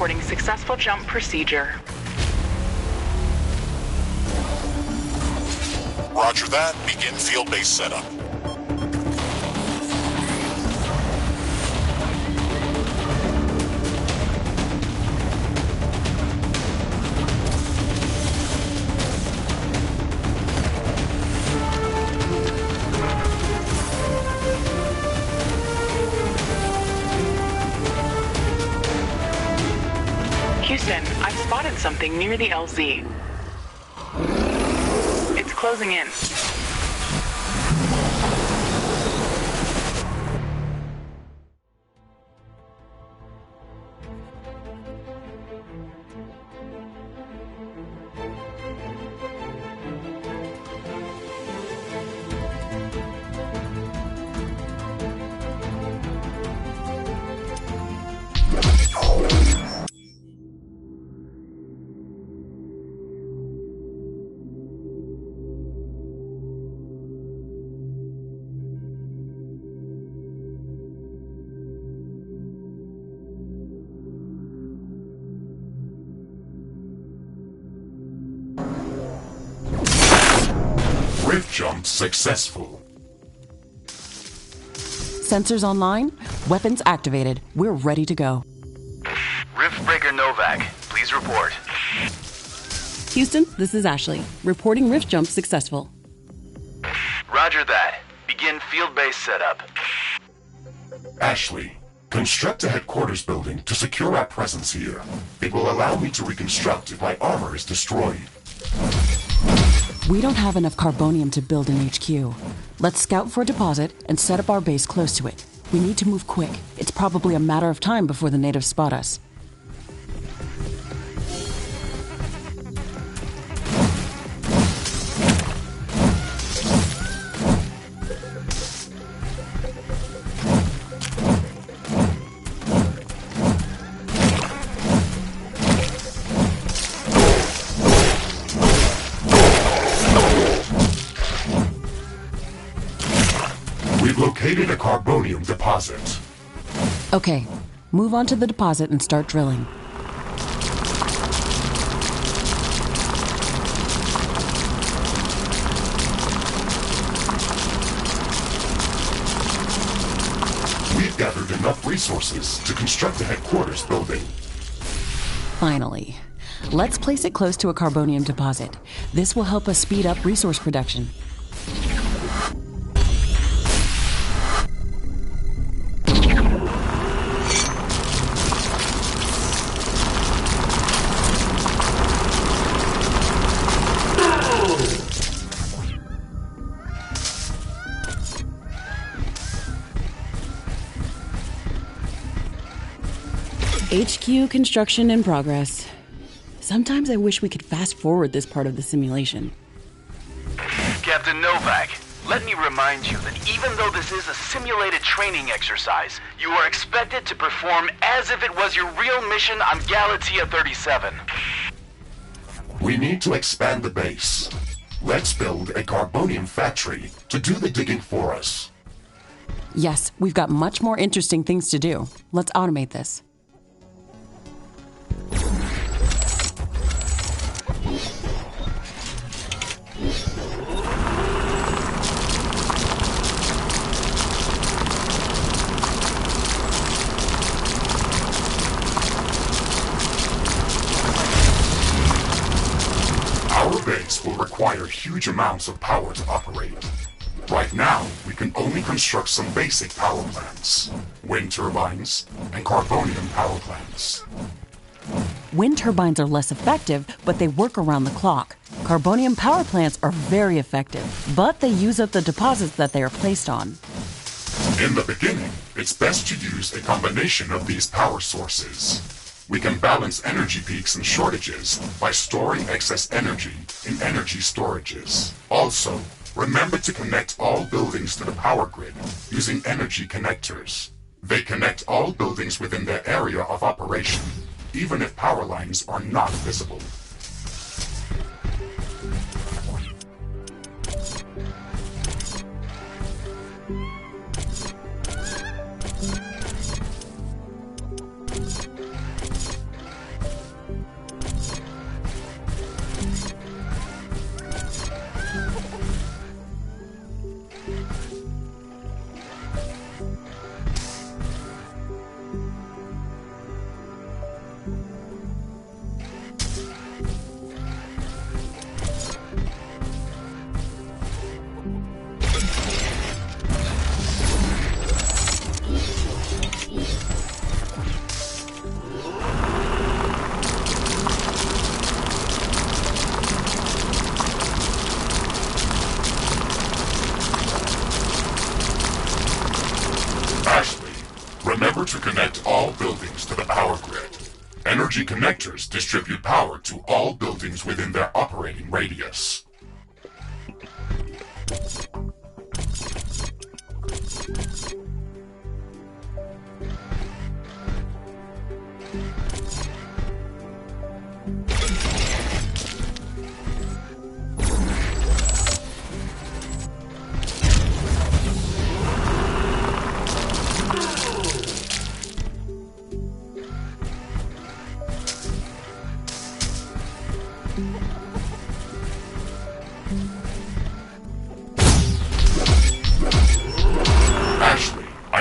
reporting successful jump procedure. Roger that. Begin field-based setup. Houston, I've spotted something near the LZ. It's closing in. Rift jump successful. Sensors online, weapons activated. We're ready to go. Riftbreaker Novak, please report. Houston, this is Ashley. Reporting rift jump successful. Roger that. Begin field-based setup. Ashley, construct a headquarters building to secure our presence here. It will allow me to reconstruct if my armor is destroyed. We don't have enough carbonium to build an HQ. Let's scout for a deposit and set up our base close to it. We need to move quick. It's probably a matter of time before the natives spot us. We've located a carbonium deposit. Okay, move on to the deposit and start drilling. We've gathered enough resources to construct a headquarters building. Finally. Let's place it close to a carbonium deposit. This will help us speed up resource production. HQ construction in progress. Sometimes I wish we could fast forward this part of the simulation. Captain Novak, let me remind you that even though this is a simulated training exercise, you are expected to perform as if it was your real mission on Galatea 37. We need to expand the base. Let's build a carbonium factory to do the digging for us. Yes, we've got much more interesting things to do. Let's automate this. Our base will require huge amounts of power to operate. Right now, we can only construct some basic power plants, wind turbines, and carbonium power plants. Wind turbines are less effective, but they work around the clock. Carbonium power plants are very effective, but they use up the deposits that they are placed on. In the beginning, it's best to use a combination of these power sources. We can balance energy peaks and shortages by storing excess energy in energy storages. Also, remember to connect all buildings to the power grid using energy connectors. They connect all buildings within their area of operation, even if power lines are not visible. energy connectors distribute power to all buildings within their operating radius.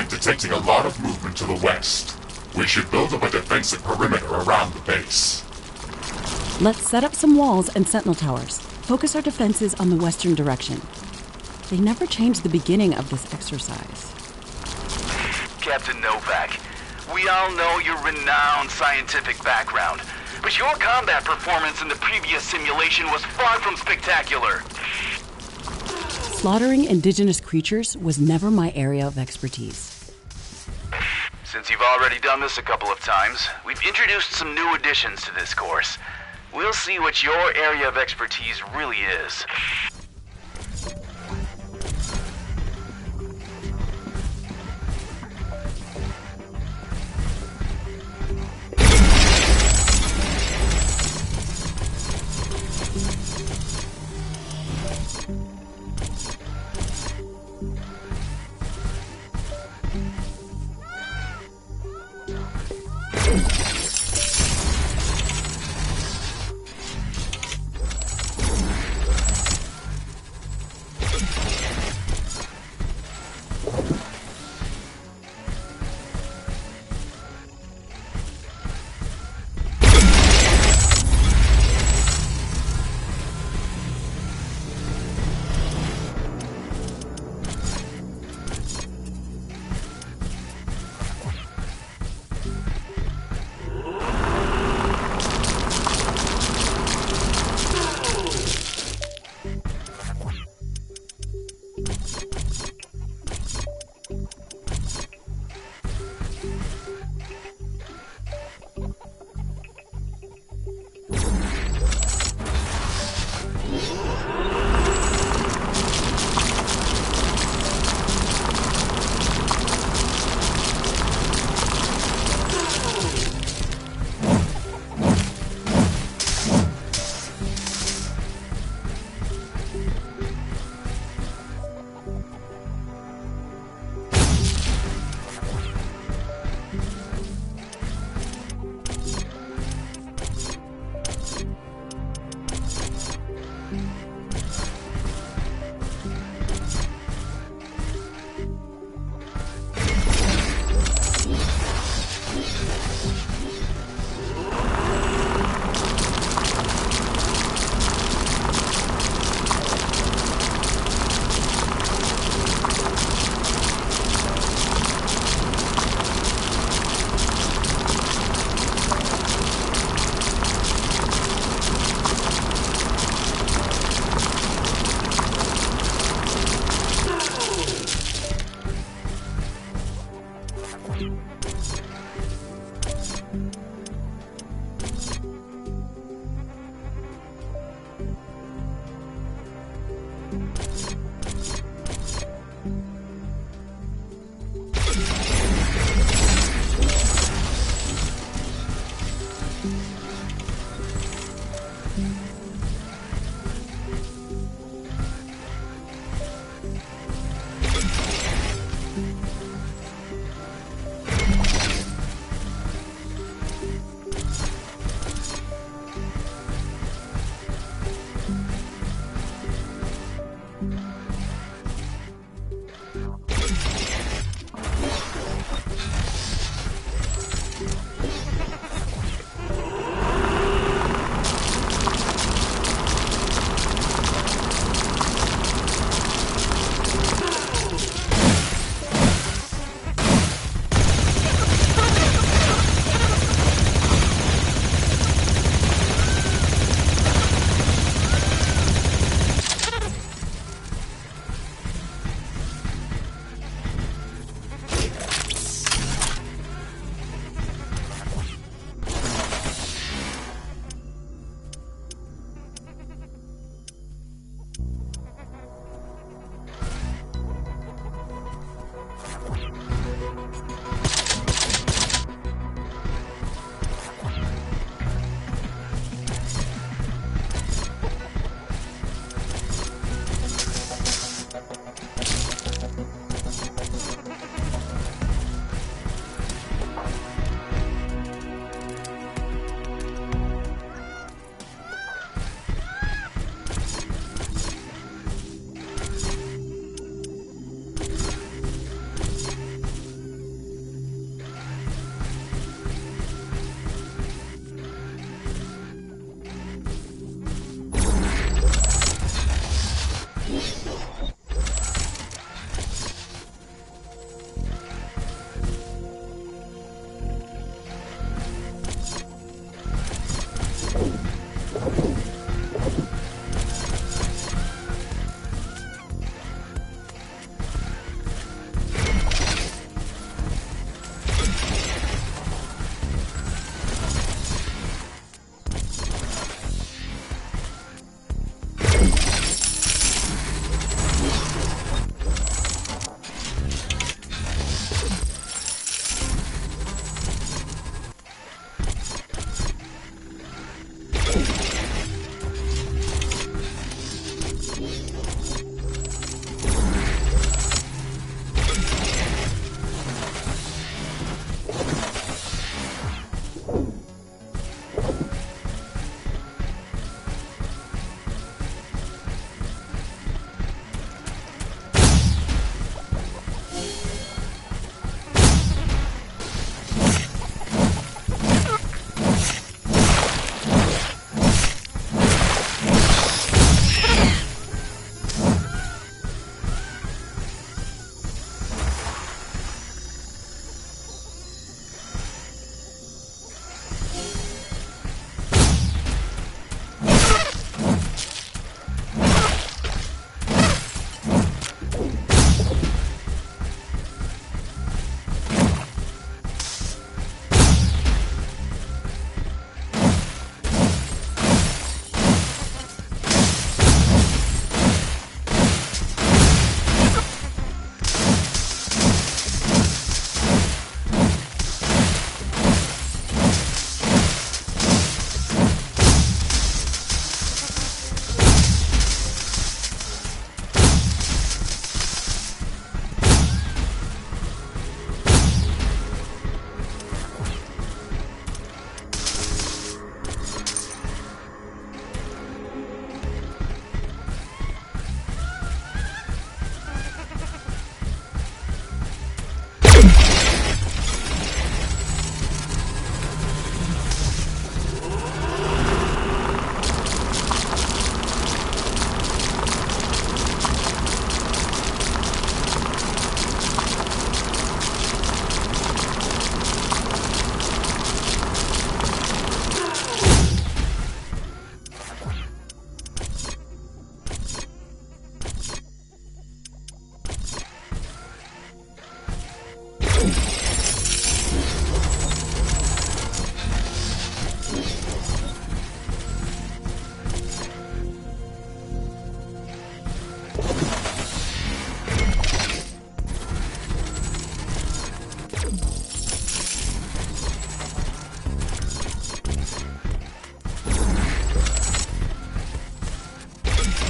Detecting a lot of movement to the west. We should build up a defensive perimeter around the base. Let's set up some walls and sentinel towers. Focus our defenses on the western direction. They never changed the beginning of this exercise. Captain Novak, we all know your renowned scientific background, but your combat performance in the previous simulation was far from spectacular. Slaughtering indigenous creatures was never my area of expertise. Since you've already done this a couple of times, we've introduced some new additions to this course. We'll see what your area of expertise really is.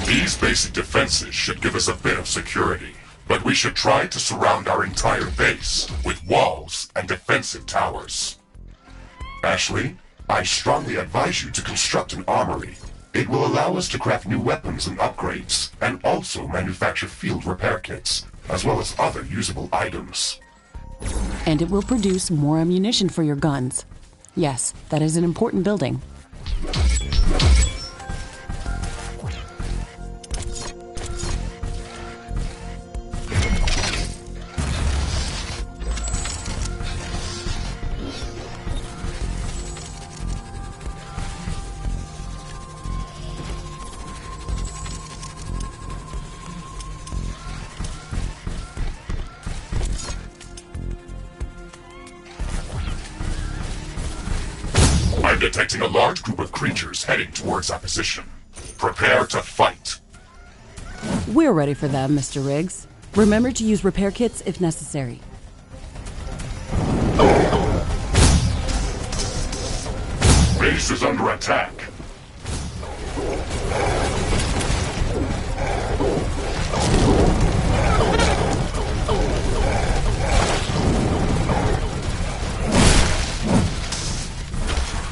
These basic defenses should give us a bit of security, but we should try to surround our entire base with walls and defensive towers. Ashley, I strongly advise you to construct an armory. It will allow us to craft new weapons and upgrades, and also manufacture field repair kits, as well as other usable items. And it will produce more ammunition for your guns. Yes, that is an important building. I'm detecting a large group of creatures heading towards our position. Prepare to fight. We're ready for them, Mr. Riggs. Remember to use repair kits if necessary. Base is under attack.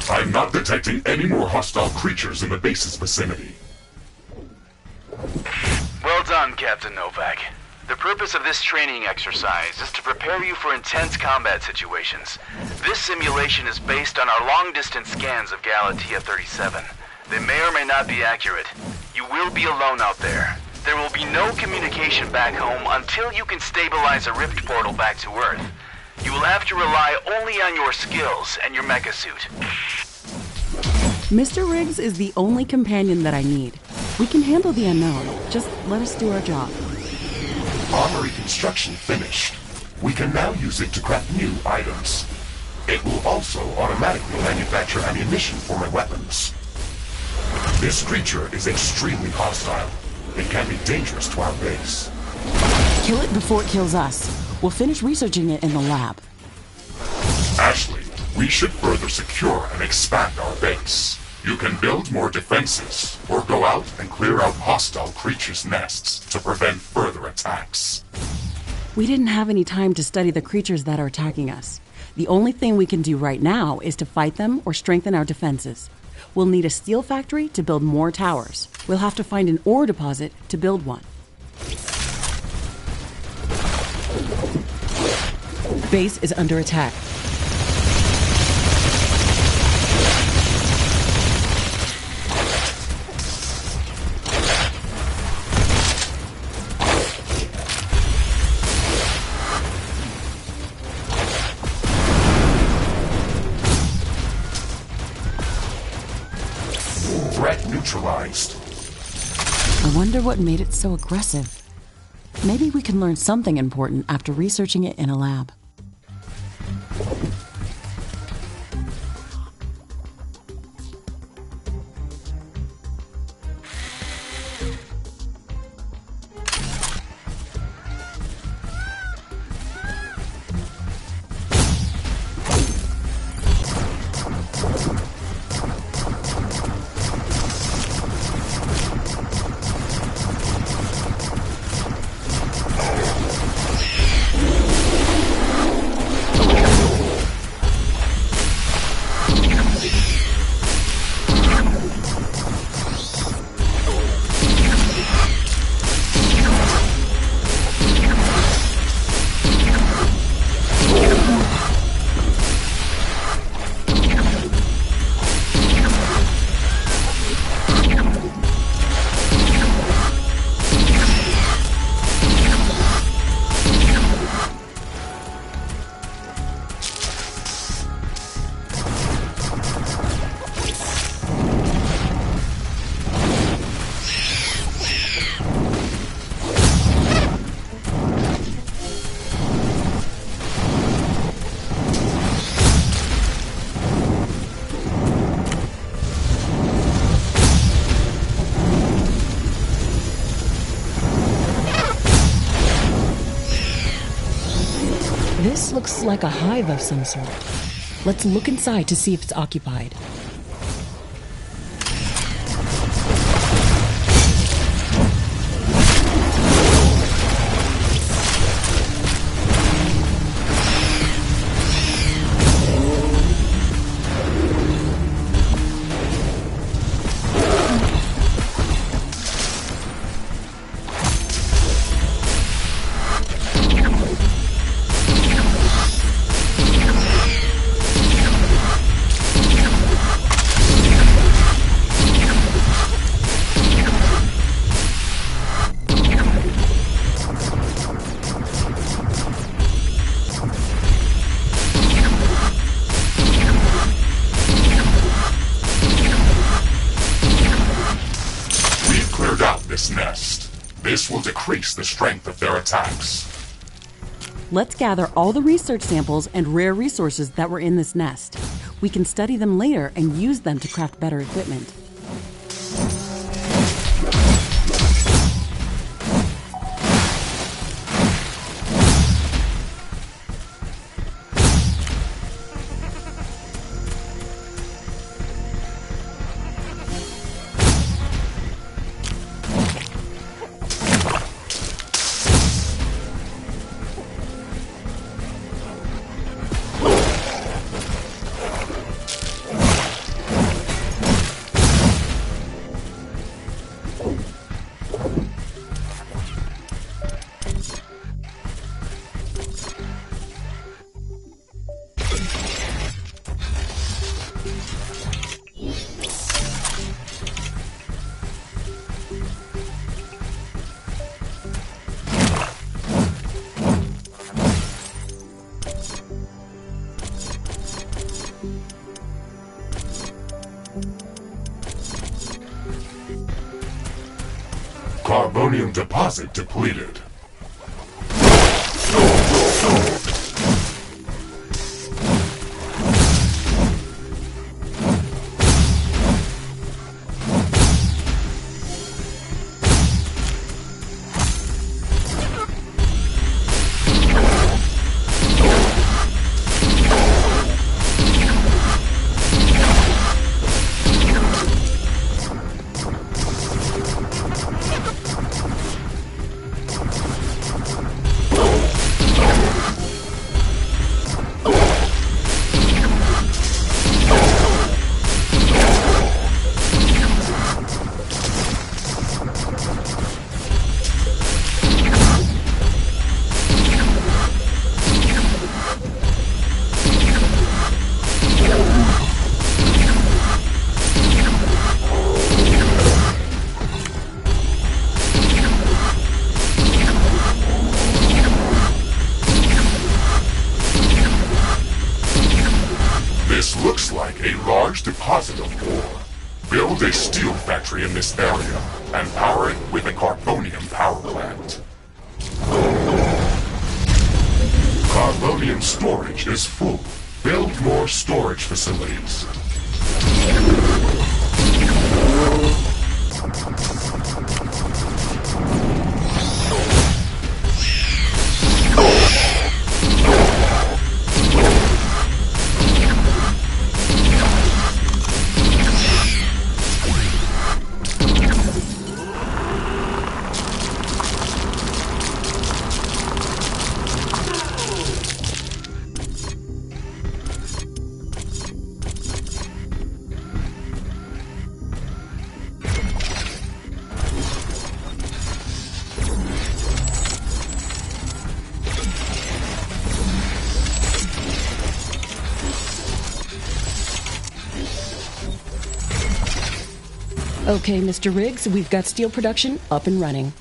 I'm not detecting any more hostile creatures in the base's vicinity. Well done, Captain Novak. The purpose of this training exercise is to prepare you for intense combat situations. This simulation is based on our long-distance scans of Galatea 37. They may or may not be accurate. You will be alone out there. There will be no communication back home until you can stabilize a rift portal back to Earth. You will have to rely only on your skills and your mecha suit. Mr. Riggs is the only companion that I need. We can handle the unknown. Just let us do our job. Armory construction finished. We can now use it to craft new items. It will also automatically manufacture ammunition for my weapons. This creature is extremely hostile. It can be dangerous to our base. Kill it before it kills us. We'll finish researching it in the lab. Ashley, we should further secure and expand our base. You can build more defenses, or go out and clear out hostile creatures' nests to prevent further attacks. We didn't have any time to study the creatures that are attacking us. The only thing we can do right now is to fight them or strengthen our defenses. We'll need a steel factory to build more towers. We'll have to find an ore deposit to build one. Base is under attack. Threat neutralized. I wonder what made it so aggressive. Maybe we can learn something important after researching it in a lab. This looks like a hive of some sort. Let's look inside to see if it's occupied. this nest. This will decrease the strength of their attacks. Let's gather all the research samples and rare resources that were in this nest. We can study them later and use them to craft better equipment. Carbonium deposit depleted. This looks like a large deposit of ore. Build a steel factory in this area and power it with a carbonium power plant. Carbonium storage is full. Build more storage facilities. Okay, Mr. Riggs, we've got steel production up and running.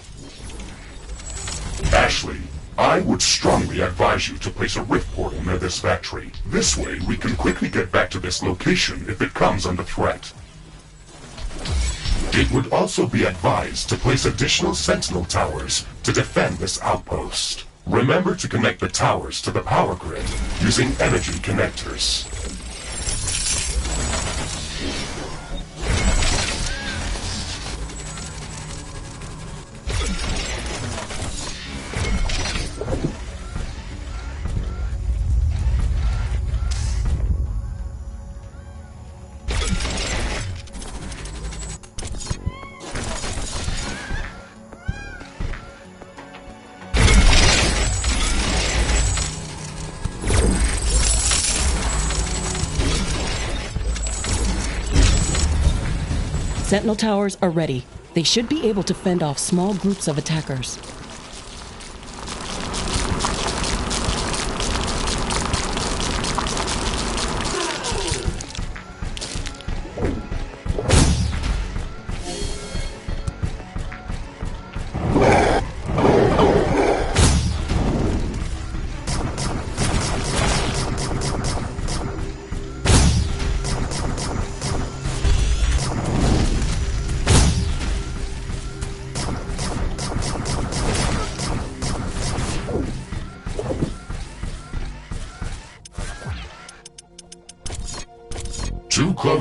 Ashley, I would strongly advise you to place a rift portal near this factory. This way, we can quickly get back to this location if it comes under threat. It would also be advised to place additional sentinel towers to defend this outpost. Remember to connect the towers to the power grid using energy connectors. Sentinel towers are ready. They should be able to fend off small groups of attackers.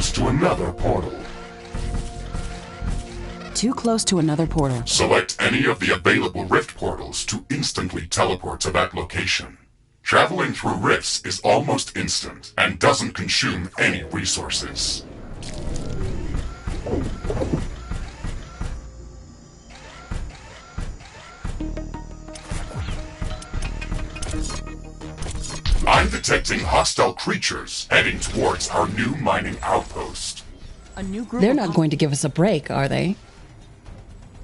close to another portal. Too close to another portal. Select any of the available rift portals to instantly teleport to that location. Traveling through rifts is almost instant and doesn't consume any resources. I'm detecting hostile creatures heading towards our new mining outpost. A new group. They're not going to give us a break, are they?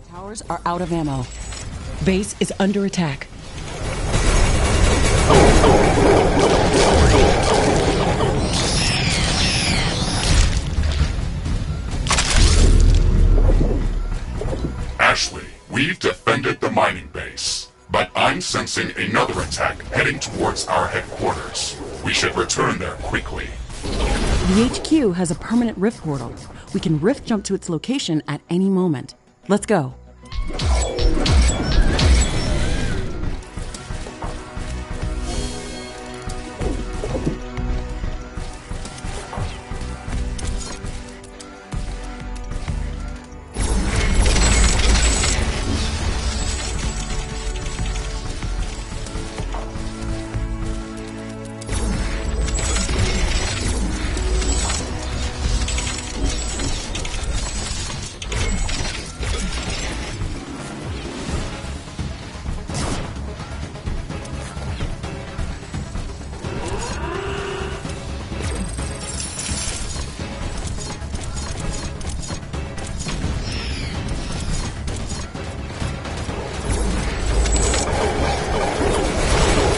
Towers are out of ammo. Base is under attack. Ashley, we've defended the mining base, but I'm sensing another attack heading towards our headquarters. We should return there quickly. The HQ has a permanent rift portal. We can rift jump to its location at any moment. Let's go.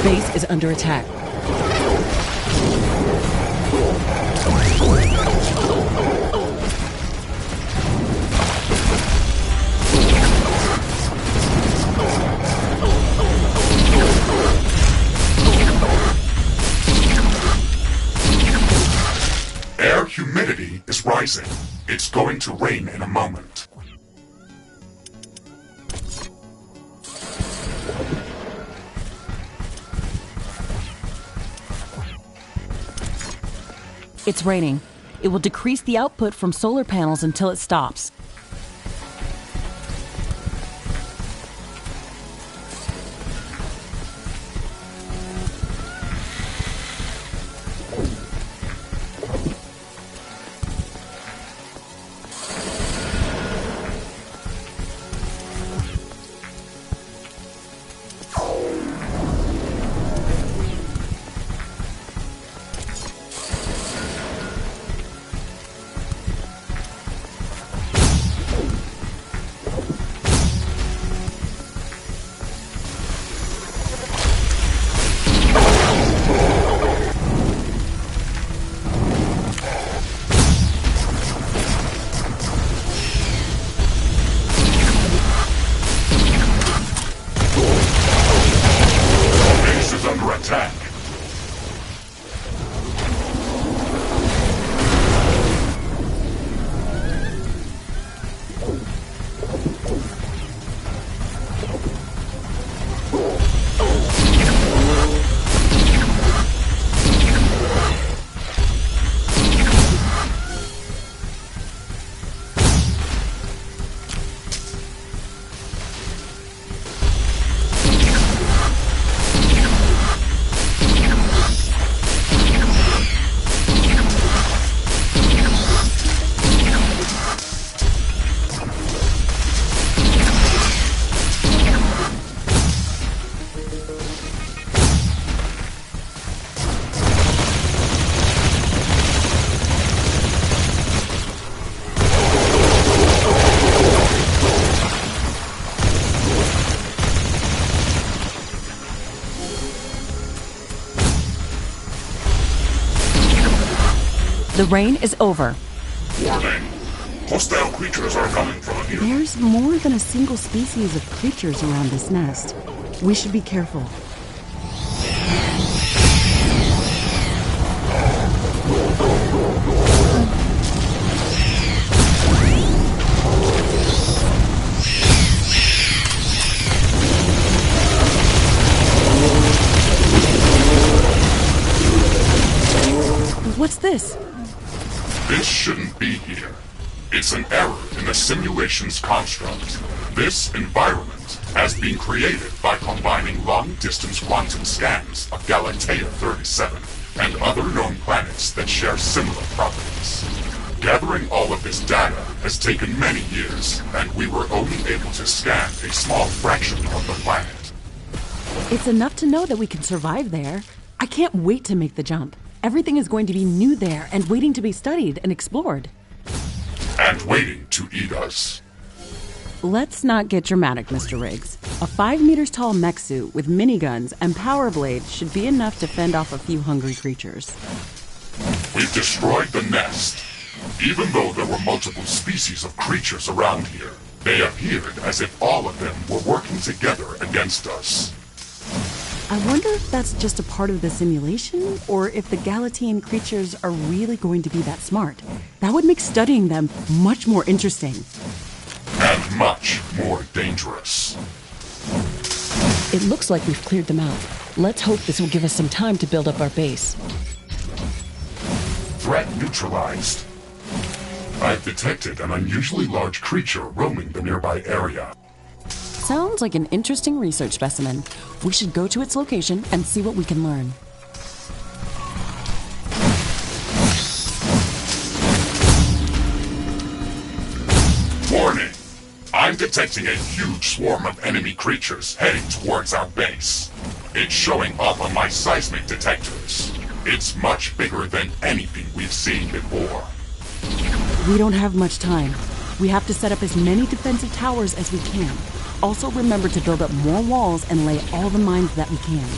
Base is under attack. Air humidity is rising. It's going to rain in a moment. It's raining. It will decrease the output from solar panels until it stops. The rain is over. Warning! Hostile creatures are coming from here. There's more than a single species of creatures around this nest. We should be careful. What's this? This shouldn't It's an error in the simulation's construct. This environment has been created by combining long-distance quantum scans of Galatea 37 and other known planets that share similar properties. Gathering all of this data has taken many years, and we were only able to scan a small fraction of the planet. It's enough to know that we can survive there. I can't wait to make the jump. Everything is going to be new there and waiting to be studied and explored. And waiting to eat us. Let's not get dramatic, Mr. Riggs. A 5 meters tall mech suit with miniguns and power blades should be enough to fend off a few hungry creatures. We've destroyed the nest. Even though there were multiple species of creatures around here, they appeared as if all of them were working together against us. I wonder if that's just a part of the simulation, or if the Galatean creatures are really going to be that smart. That would make studying them much more interesting. And much more dangerous. It looks like we've cleared them out. Let's hope this will give us some time to build up our base. Threat neutralized. I've detected an unusually large creature roaming the nearby area. Sounds like an interesting research specimen. We should go to its location and see what we can learn. Warning! I'm detecting a huge swarm of enemy creatures heading towards our base. It's showing up on my seismic detectors. It's much bigger than anything we've seen before. We don't have much time. We have to set up as many defensive towers as we can. Also remember to build up more walls and lay all the mines that we can.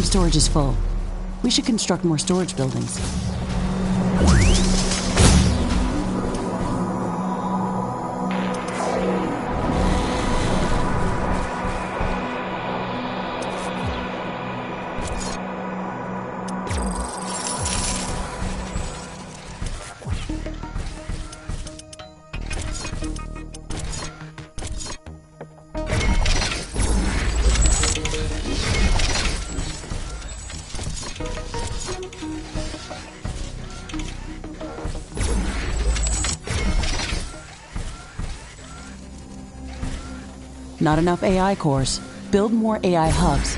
Storage is full. We should construct more storage buildings. Not enough AI cores. Build more AI hubs.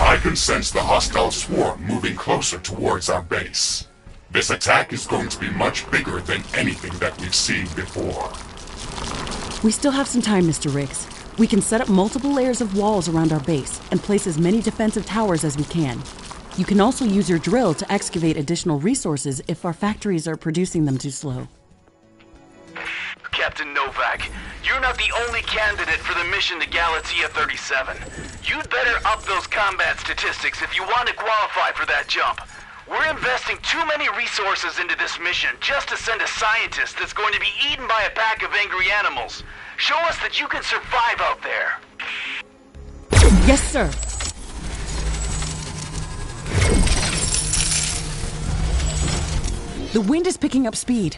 I can sense the hostile swarm moving closer towards our base. This attack is going to be much bigger than anything that we've seen before. We still have some time, Mr. Riggs. We can set up multiple layers of walls around our base and place as many defensive towers as we can. You can also use your drill to excavate additional resources if our factories are producing them too slow. Captain Novak, you're not the only candidate for the mission to Galatea 37. You'd better up those combat statistics if you want to qualify for that jump. We're investing too many resources into this mission just to send a scientist that's going to be eaten by a pack of angry animals. Show us that you can survive out there. Yes, sir. The wind is picking up speed.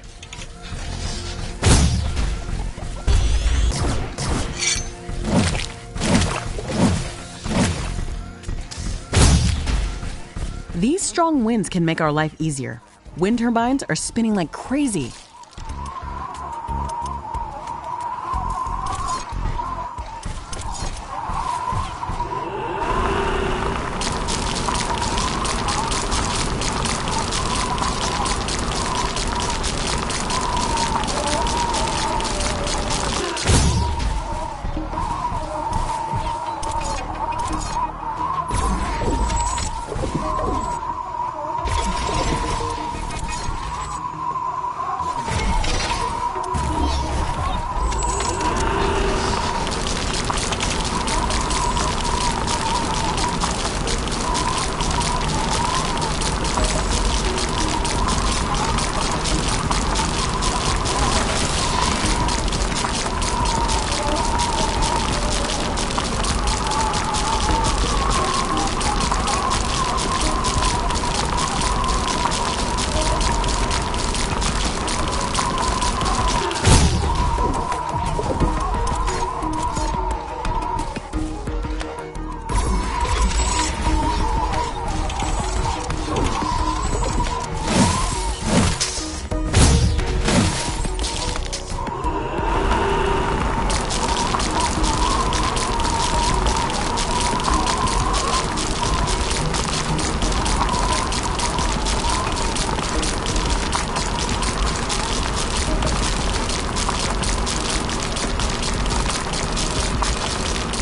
These strong winds can make our life easier. Wind turbines are spinning like crazy.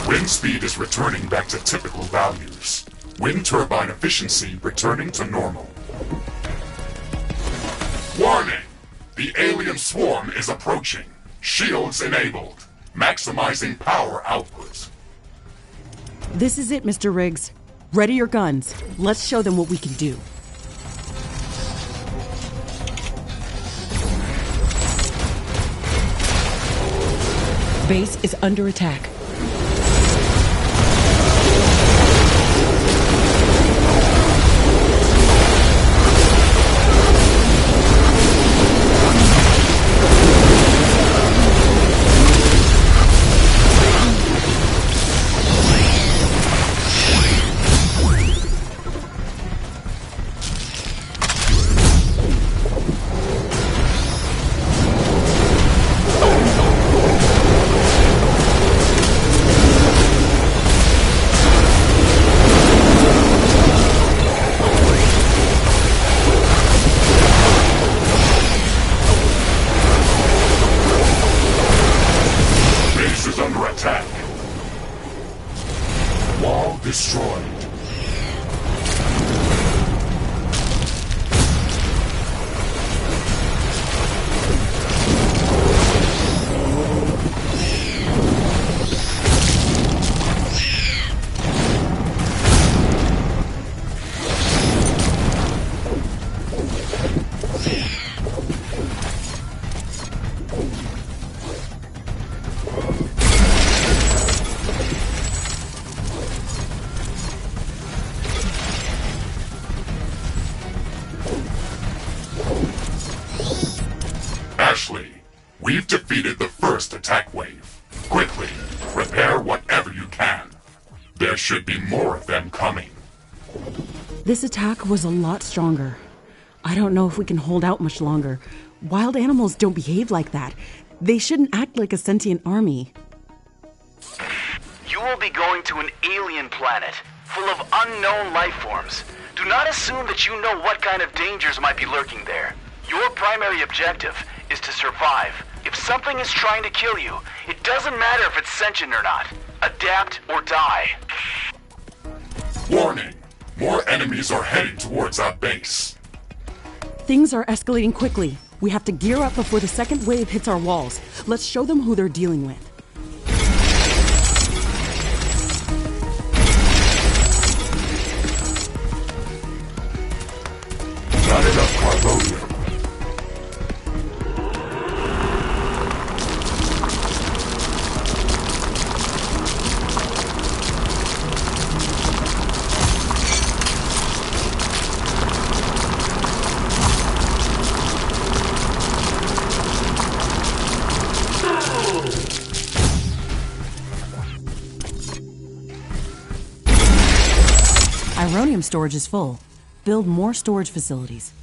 Wind speed is returning back to typical values. Wind turbine efficiency returning to normal. Warning! The alien swarm is approaching. Shields enabled. Maximizing power output. This is it, Mr. Riggs. Ready your guns. Let's show them what we can do. Base is under attack. Destroyed. Ashley, we've defeated the first attack wave. Quickly, repair whatever you can. There should be more of them coming. This attack was a lot stronger. I don't know if we can hold out much longer. Wild animals don't behave like that. They shouldn't act like a sentient army. You will be going to an alien planet, full of unknown life forms. Do not assume that you know what kind of dangers might be lurking there. Your primary objective is to survive. If something is trying to kill you, it doesn't matter if it's sentient or not. Adapt or die. Warning! More enemies are heading towards our base. Things are escalating quickly. We have to gear up before the second wave hits our walls. Let's show them who they're dealing with. Not enough carbonium. Ironium storage is full. Build more storage facilities.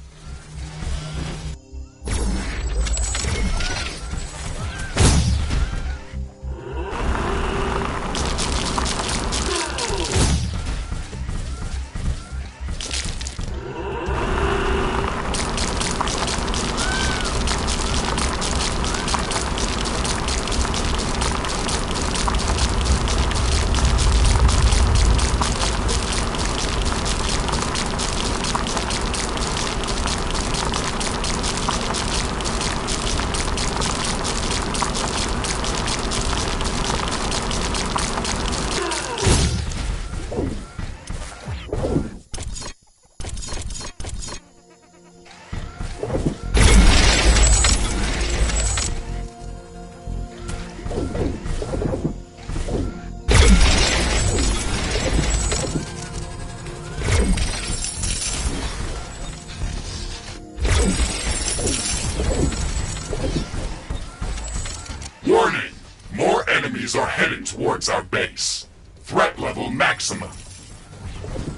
enemies are heading towards our base. Threat level maximum.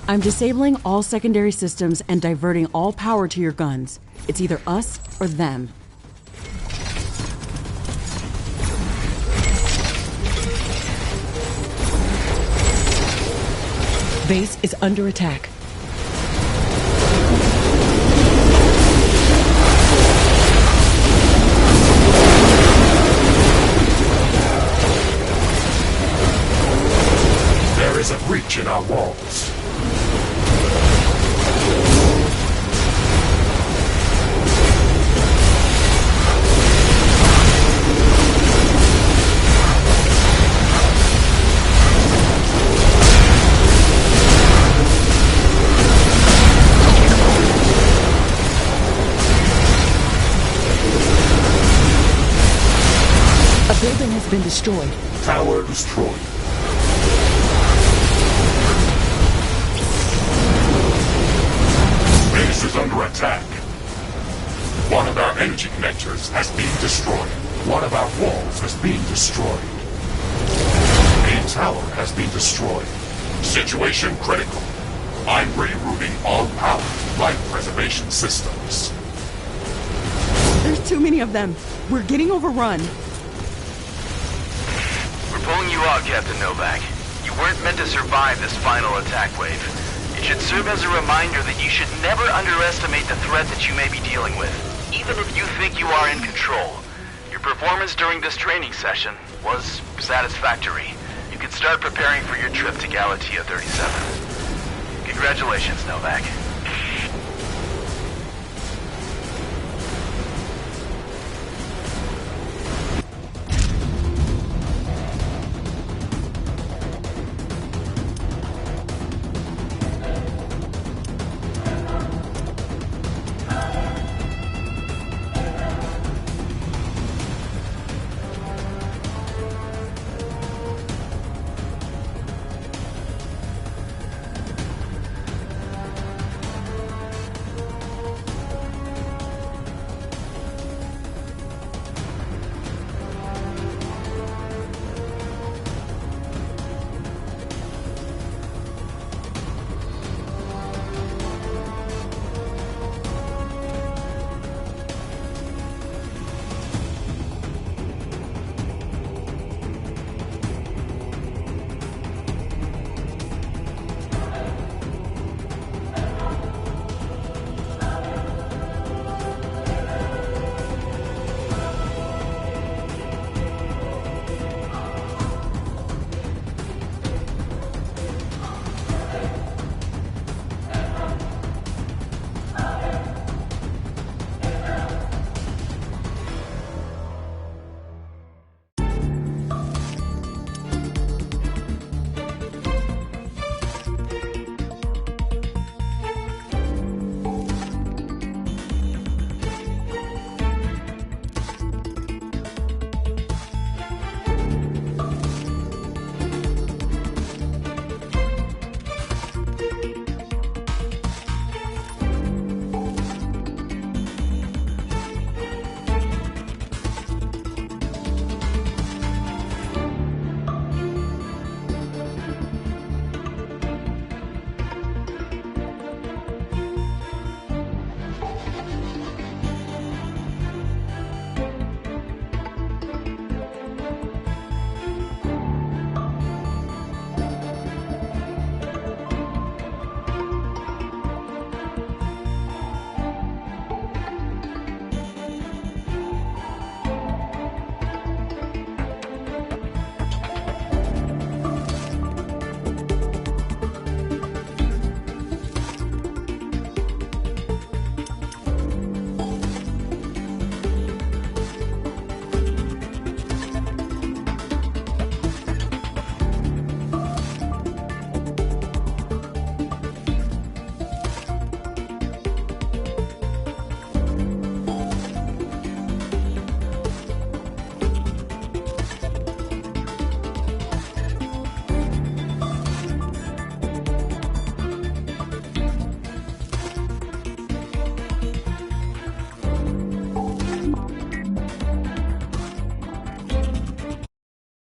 I'm disabling all secondary systems and diverting all power to your guns. It's either us or them. Base is under attack. There is a breach in our walls. A building has been destroyed. Tower destroyed. Base is under attack. One of our energy connectors has been destroyed. One of our walls has been destroyed. A tower has been destroyed. Situation critical. I'm rerouting all power to life preservation systems. There's too many of them. We're getting overrun. We're pulling you out, Captain Novak. You weren't meant to survive this final attack wave. It should serve as a reminder that you should never underestimate the threat that you may be dealing with, even if you think you are in control. Your performance during this training session was satisfactory. You can start preparing for your trip to Galatea 37. Congratulations, Novak.